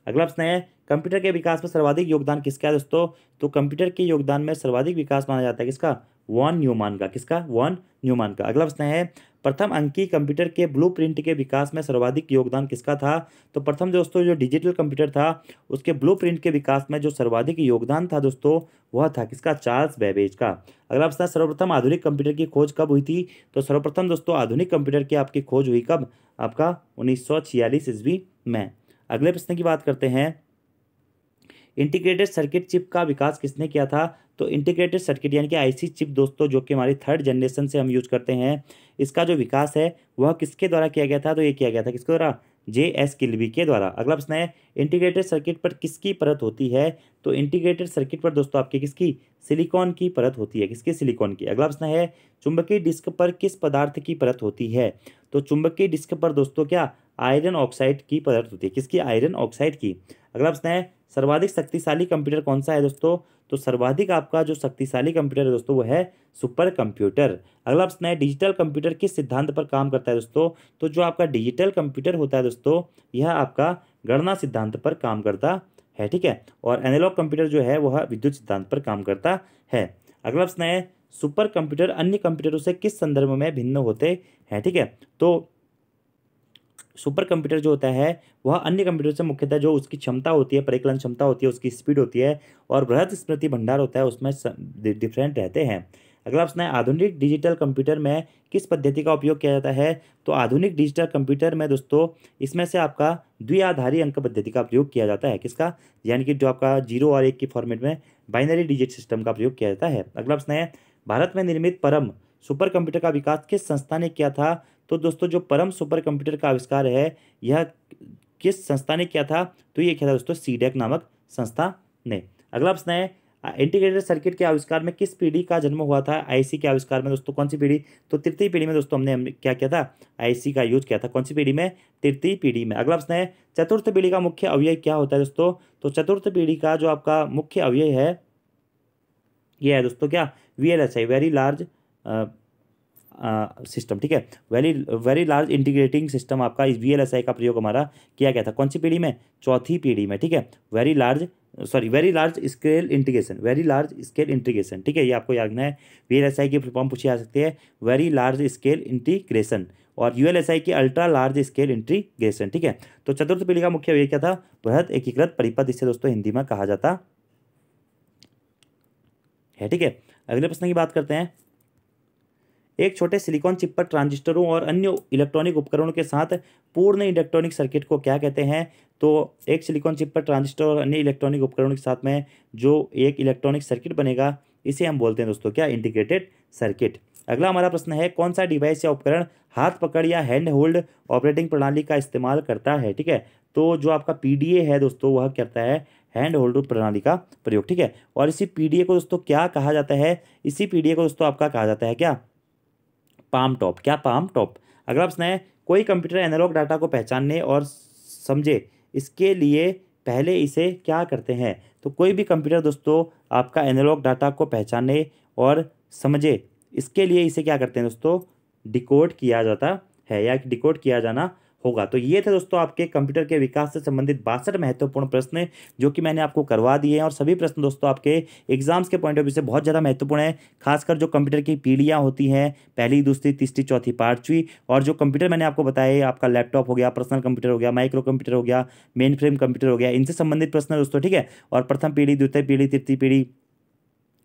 अगला प्रश्न है, कंप्यूटर के विकास में सर्वाधिक योगदान किसका है दोस्तों? तो कंप्यूटर के योगदान में सर्वाधिक विकास माना जाता है किसका? वॉन न्यूमैन का। किसका? वॉन न्यूमैन का। अगला प्रश्न है, प्रथम अंकीय कंप्यूटर के ब्लूप्रिंट के विकास में सर्वाधिक योगदान किसका था? तो प्रथम दोस्तों जो डिजिटल कंप्यूटर था उसके ब्लूप्रिंट के विकास में जो सर्वाधिक योगदान था दोस्तों वह था किसका? चार्ल्स बेबेज का। अगला प्रश्न है, सर्वप्रथम आधुनिक कंप्यूटर की खोज कब हुई थी? तो सर्वप्रथम दोस्तों आधुनिक कंप्यूटर की आपकी खोज हुई कब? आपका 1946 ईस्वी में। अगले प्रश्न की बात करते हैं, इंटीग्रेटेड सर्किट चिप का विकास किसने किया था? तो इंटीग्रेटेड सर्किट यानी कि आईसी चिप दोस्तों जो कि हमारी थर्ड जनरेशन से हम यूज करते हैं, इसका जो विकास है वह किसके द्वारा किया गया था? तो ये किया गया था किसके द्वारा? JS किल्बी के द्वारा। अगला प्रश्न है, इंटीग्रेटेड सर्किट पर किसकी परत होती है? तो इंटीग्रेटेड सर्किट पर दोस्तों आपकी किसकी? सिलिकॉन की परत होती है। किसकी? सिलिकॉन की। अगला प्रश्न है, चुंबकीय डिस्क पर किस पदार्थ की परत होती है? तो चुंबकीय डिस्क पर दोस्तों क्या? आयरन ऑक्साइड की परत होती है। किसकी? आयरन ऑक्साइड की। अगला प्रश्न है, सर्वाधिक शक्तिशाली कंप्यूटर कौन सा है दोस्तों? तो सर्वाधिक आपका जो शक्तिशाली कंप्यूटर है दोस्तों वो है सुपर कंप्यूटर। अगला प्रश्न है, डिजिटल कंप्यूटर किस सिद्धांत पर काम करता है दोस्तों? तो जो आपका डिजिटल कंप्यूटर होता है दोस्तों यह आपका गणना सिद्धांत पर काम करता है। ठीक है, और एनालॉग कंप्यूटर जो है वह विद्युत सिद्धांत पर काम करता है। अगला प्रश्न है, सुपर कंप्यूटर अन्य कंप्यूटरों से किस संदर्भ में भिन्न होते हैं? ठीक है, तो सुपर कंप्यूटर जो होता है वह अन्य कंप्यूटर से मुख्यतः जो उसकी क्षमता होती है, परिकलन क्षमता होती है, उसकी स्पीड होती है और बृहद स्मृति भंडार होता है उसमें डिफरेंट रहते हैं। अगला प्रश्न है, आधुनिक डिजिटल कंप्यूटर में किस पद्धति का उपयोग किया जाता है? तो आधुनिक डिजिटल कंप्यूटर में दोस्तों इसमें से आपका द्विआधारी अंक पद्धति का प्रयोग किया जाता है। किसका? यानी कि जो आपका 0 और 1 की फॉर्मेट में बाइनरी डिजिट सिस्टम का प्रयोग किया जाता है। अगला प्रश्न है, भारत में निर्मित परम सुपर कंप्यूटर का विकास किस संस्था ने किया था? तो दोस्तों जो परम सुपर कंप्यूटर का आविष्कार है यह किस संस्था ने किया था? तो ये किया था दोस्तों सीडेक नामक संस्था ने। अगला प्रश्न है, इंटीग्रेटेड सर्किट के आविष्कार में किस पीढ़ी का जन्म हुआ था? आईसी के आविष्कार में दोस्तों कौन सी पीढ़ी? तो तृतीय पीढ़ी में दोस्तों हमने क्या किया था? आईसी का यूज किया था। कौन सी पीढ़ी में? तृतीय पीढ़ी में। अगला प्रश्न है, चतुर्थ पीढ़ी का मुख्य अवयव क्या होता है दोस्तों? तो चतुर्थ पीढ़ी का जो आपका मुख्य अवयव है यह है दोस्तों क्या? VLSI, very large system. ठीक है, वेरी लार्ज इंटीग्रेटिंग सिस्टम आपका इस VLSI का प्रयोग हमारा किया गया था। कौन सी पीढ़ी में? चौथी पीढ़ी में। ठीक है, very large scale integration, very large scale integration. ठीक है, ये आपको याद रखना है। VLSI की फुल फॉर्म पूछी जा सकती है, वेरी लार्ज स्केल इंटीग्रेशन, और ULSI की अल्ट्रा लार्ज स्केल इंटीग्रेशन। ठीक है, तो चतुर्थ पीढ़ी का मुख्य अवयव क्या था? बृहद एकीकृत परिपथ, इसे दोस्तों हिंदी में कहा जाता है। ठीक है, अगले प्रश्न की बात करते हैं, एक छोटे सिलिकॉन चिप पर ट्रांजिस्टरों और अन्य इलेक्ट्रॉनिक उपकरणों के साथ पूर्ण इलेक्ट्रॉनिक सर्किट को क्या कहते हैं? तो एक सिलिकॉन चिप पर ट्रांजिस्टर और अन्य इलेक्ट्रॉनिक उपकरणों के साथ में जो एक इलेक्ट्रॉनिक सर्किट बनेगा इसे हम बोलते हैं दोस्तों क्या? Integrated circuit. अगला हमारा प्रश्न है, कौन सा डिवाइस या उपकरण हाथ पकड़ या हैंड होल्ड ऑपरेटिंग प्रणाली का इस्तेमाल करता है? ठीक है, तो जो आपका PDA है दोस्तों वह करता है हैंड होल्ड प्रणाली का प्रयोग। ठीक है, और इसी PDA को दोस्तों क्या कहा जाता है? इसी PDA को दोस्तों आपका कहा जाता है क्या? Palmtop. क्या? Palmtop. अगला प्रश्न है, कोई कंप्यूटर एनालॉग डाटा को पहचानने और समझे इसके लिए पहले इसे क्या करते हैं? तो कोई भी कंप्यूटर दोस्तों आपका एनालॉग डाटा को पहचानने और समझे इसके लिए इसे क्या करते हैं दोस्तों? डिकोड किया जाता है या डिकोड किया जाना होगा। तो ये थे दोस्तों आपके कंप्यूटर के विकास से संबंधित 62 महत्वपूर्ण प्रश्न जो कि मैंने आपको करवा दिए हैं, और सभी प्रश्न दोस्तों आपके एग्जाम्स के पॉइंट ऑफ व्यू से बहुत ज़्यादा महत्वपूर्ण है। खासकर जो कंप्यूटर की पीढ़ियाँ होती हैं, पहली, दूसरी, तीसरी, चौथी, पांचवी, और जो कंप्यूटर मैंने आपको बताए आपका लैपटॉप हो गया, पर्सनल कंप्यूटर हो गया, माइक्रो कंप्यूटर हो गया, मेन फ्रेम कंप्यूटर हो गया, इनसे संबंधित प्रश्न दोस्तों। ठीक है, और प्रथम पीढ़ी, द्वितीय पीढ़ी, तृतीय पीढ़ी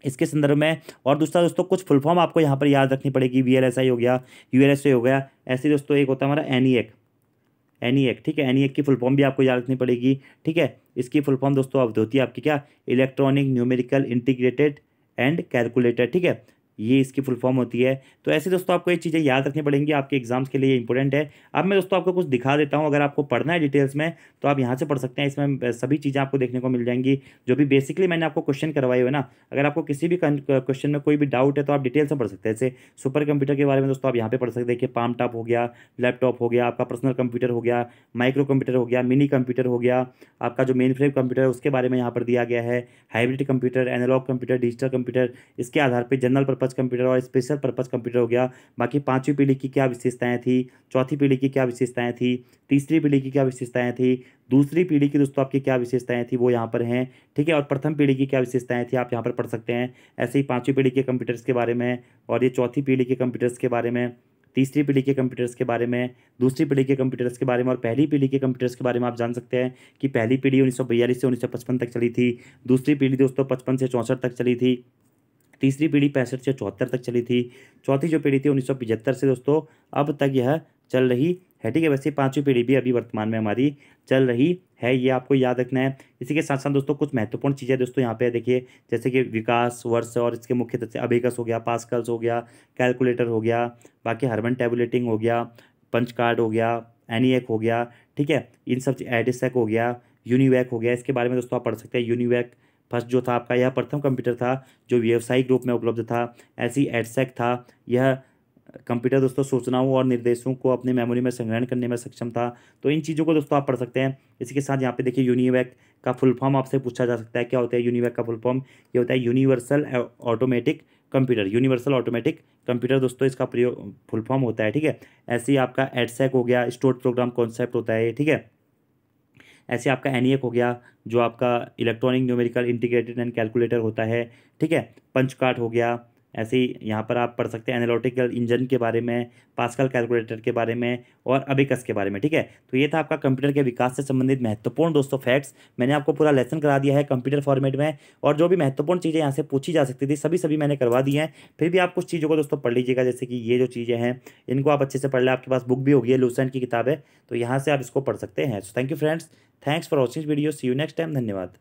इसके संदर्भ में, और दूसरा दोस्तों कुछ फुल फॉर्म आपको यहाँ पर याद रखनी पड़ेगी। VLSI हो गया, ULSI हो गया, ऐसे दोस्तों एक होता है हमारा ENIAC। ठीक है, ENIAC की फुल फॉर्म भी आपको याद रखनी पड़ेगी। ठीक है, इसकी फुल फॉर्म दोस्तों अब होती है आपकी क्या? Electronic numerical integrated and calculator. ठीक है, ये इसकी फुल फॉर्म होती है। तो ऐसे दोस्तों आपको ये चीज़ें याद रखनी पड़ेंगी, आपके एग्जाम्स के लिए इंपॉर्टेंट है। अब मैं दोस्तों आपको कुछ दिखा देता हूँ, अगर आपको पढ़ना है डिटेल्स में तो आप यहाँ से पढ़ सकते हैं। इसमें सभी चीज़ें आपको देखने को मिल जाएंगी जो भी बेसिकली मैंने आपको क्वेश्चन करवाए हुए ना। अगर आपको किसी भी क्वेश्चन में कोई भी डाउट है तो आप डिटेल्स में पढ़ सकते हैं। जैसे सुपर कंप्यूटर के बारे में दोस्तों आप यहाँ पे पढ़ सकते हैं। देखिए, पाम टॉप हो गया, लैपटॉप हो गया, आपका पर्सनल कंप्यूटर हो गया, माइक्रो कंप्यूटर हो गया, मिनी कंप्यूटर हो गया, आपका जो मेन फ्रेम कंप्यूटर है उसके बारे में यहाँ पर दिया गया है, hybrid computer, analogue computer, digital computer, इसके आधार पर जनरल पर्पज कंप्यूटर और स्पेशल पर्पज कंप्यूटर हो गया। बाकी पांचवी पीढ़ी की क्या विशेषताएं थी, चौथी पीढ़ी की क्या विशेषताएं थी, तीसरी पीढ़ी की क्या विशेषताएं थी, दूसरी पीढ़ी की दोस्तों आपकी क्या विशेषताएं थी वो यहाँ पर हैं। ठीक है, और प्रथम पीढ़ी की क्या विशेषताएं थी आप यहाँ पर पढ़ सकते हैं। ऐसे ही पांचवी पीढ़ी के कंप्यूटर्स के बारे में, और ये चौथी पीढ़ी के कंप्यूटर्स के बारे में, तीसरी पीढ़ी के कंप्यूटर्स के बारे में, दूसरी पीढ़ी के कंप्यूटर्स के बारे में और पहली पीढ़ी के कंप्यूटर्स के बारे में आप जान सकते हैं कि पहली पीढ़ी 1942 से 1955 तक चली थी, दूसरी पीढ़ी दोस्तों 55 से 64 तक चली थी, तीसरी पीढ़ी 65 से 74 तक चली थी, चौथी जो पीढ़ी थी 1975 से दोस्तों अब तक यह चल रही है, ठीक है। वैसे पांचवी पीढ़ी भी अभी वर्तमान में हमारी चल रही है, ये आपको याद रखना है। इसी के साथ साथ दोस्तों कुछ महत्वपूर्ण चीज़ें दोस्तों यहाँ पे देखिए, जैसे कि विकास वर्ष और इसके मुख्य तथ्य, अबेकस हो गया, पास्कल्स हो गया, कैलकुलेटर हो गया, बाकी हर्मन टेबुलेटिंग हो गया, पंच कार्ड हो गया, एनीएक हो गया, ठीक है। इन सब एडिसैक हो गया, यूनिवैक हो गया, इसके बारे में दोस्तों आप पढ़ सकते हैं। यूनिवैक फर्स्ट जो था आपका, यह प्रथम कंप्यूटर था जो व्यावसायिक रूप में उपलब्ध था। ऐसी एडसेक था, यह कंप्यूटर दोस्तों सूचनाओं और निर्देशों को अपनी मेमोरी में संग्रहण करने में सक्षम था। तो इन चीज़ों को दोस्तों आप पढ़ सकते हैं। इसी के साथ यहाँ पे देखिए यूनिवैक का फुल फॉर्म आपसे पूछा जा सकता है, क्या होता है यूनिवैक का फुल फॉर्म? ये होता है universal automatic computer, universal automatic computer दोस्तों इसका प्रयोग फुल फॉर्म होता है, ठीक है। ऐसे ही आपका एडसेक हो गया, स्टोर्ड प्रोग्राम कॉन्सेप्ट होता है, ठीक है। ऐसे आपका एनीएक हो गया जो आपका electronic numerical integrated and calculator होता है, ठीक है। पंच कार्ड हो गया, ऐसे ही यहाँ पर आप पढ़ सकते हैं एनालिटिकल इंजन के बारे में, पास्कल कैलकुलेटर के बारे में और अबेकस के बारे में, ठीक है। तो ये था आपका कंप्यूटर के विकास से संबंधित महत्वपूर्ण दोस्तों फैक्ट्स। मैंने आपको पूरा लेसन करा दिया है कंप्यूटर फॉर्मेट में, और जो भी महत्वपूर्ण चीज़ें यहाँ से पूछी जा सकती थी सभी मैंने करवा दी हैं। फिर भी आप कुछ चीज़ों को दोस्तों पढ़ लीजिएगा, जैसे कि ये जो चीज़ें हैं इनको आप अच्छे से पढ़ लें। आपके पास बुक भी होगी है, लूसेंट की किताब है, तो यहाँ से आप इसको पढ़ सकते हैं। So thank you friends, thanks for watching video, see you next time, धन्यवाद।